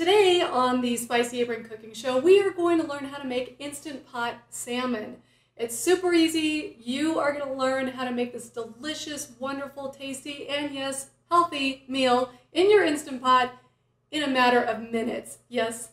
Today on the Spicy Apron Cooking Show, we are going to learn how to make Instant Pot salmon. It's super easy. You are going to learn how to make this delicious, wonderful, tasty, and yes, healthy meal in your Instant Pot in a matter of minutes. Yes,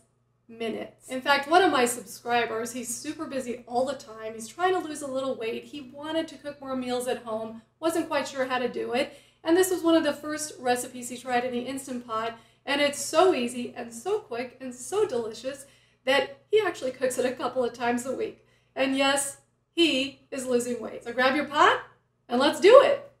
minutes. In fact, one of my subscribers, he's super busy all the time. He's trying to lose a little weight. He wanted to cook more meals at home, wasn't quite sure how to do it. And this was one of the first recipes he tried in the Instant Pot. And it's so easy and so quick and so delicious that he actually cooks it a couple of times a week. And yes, he is losing weight. So grab your pot and let's do it.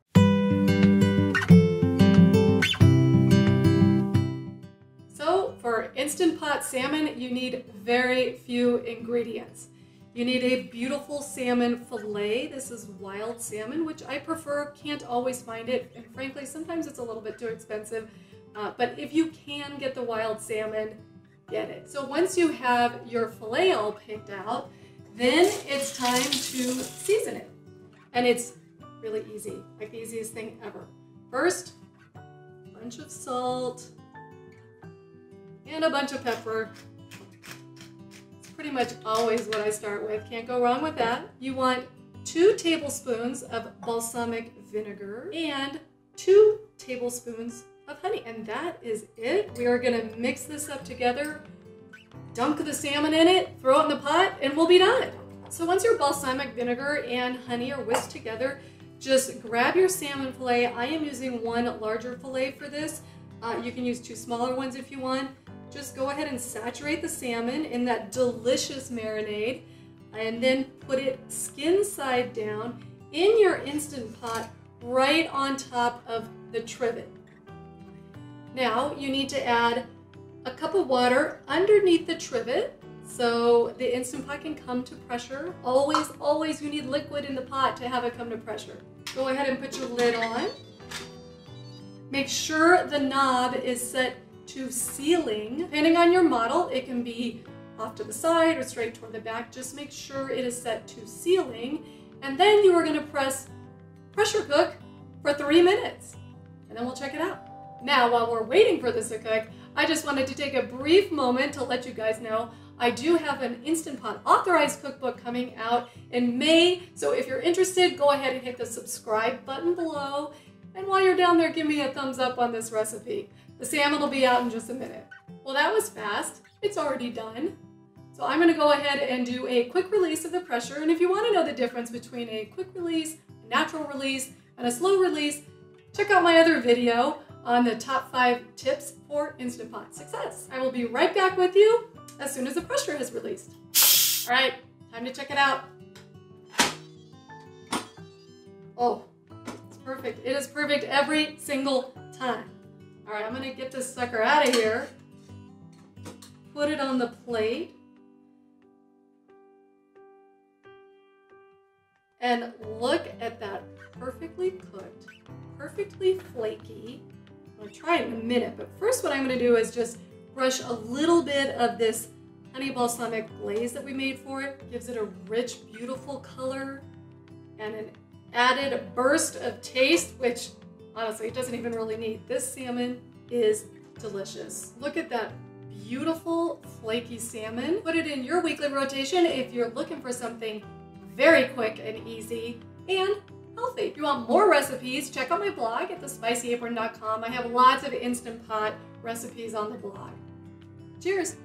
So for Instant Pot salmon, you need very few ingredients. You need a beautiful salmon fillet. This is wild salmon, which I prefer. Can't always find it. And frankly, sometimes it's a little bit too expensive. But if you can get the wild salmon, get it. So once you have your fillet all picked out, then it's time to season it. And it's really easy, like the easiest thing ever. First, a bunch of salt and a bunch of pepper. It's pretty much always what I start with. Can't go wrong with that. You want 2 tablespoons of balsamic vinegar and 2 tablespoons of honey, and that is it. We are gonna mix this up together, dunk the salmon in it, throw it in the pot, and we'll be done. So once your balsamic vinegar and honey are whisked together, just grab your salmon fillet. I am using 1 larger fillet for this. You can use 2 smaller ones if you want. Just go ahead and saturate the salmon in that delicious marinade, and then put it skin side down in your Instant Pot right on top of the trivet. Now you need to add a cup of water underneath the trivet so the Instant Pot can come to pressure. Always you need liquid in the pot to have it come to pressure. Go ahead and put your lid on. Make sure the knob is set to sealing. Depending on your model, it can be off to the side or straight toward the back. Just make sure it is set to sealing. And then you are going to pressure cook for 3 minutes. And then we'll check it out. Now, while we're waiting for this to cook, I just wanted to take a brief moment to let you guys know I do have an Instant Pot authorized cookbook coming out in May. So if you're interested, go ahead and hit the subscribe button below. And while you're down there, give me a thumbs up on this recipe. The salmon will be out in just a minute. Well, that was fast. It's already done. So I'm going to go ahead and do a quick release of the pressure. And if you want to know the difference between a quick release, a natural release, and a slow release, check out my other video on the top 5 tips for Instant Pot success. I will be right back with you as soon as the pressure has released. All right, time to check it out. Oh, it's perfect. It is perfect every single time. All right, I'm gonna get this sucker out of here. Put it on the plate. And look at that, perfectly cooked, perfectly flaky. I'm gonna try it in a minute, but first what I'm gonna do is just brush a little bit of this honey balsamic glaze that we made for it. Gives it a rich, beautiful color and an added burst of taste, which honestly it doesn't even really need. This salmon is delicious. Look at that beautiful, flaky salmon. Put it in your weekly rotation if you're looking for something very quick and easy and healthy. If you want more recipes, check out my blog at thespicyapron.com. I have lots of Instant Pot recipes on the blog. Cheers!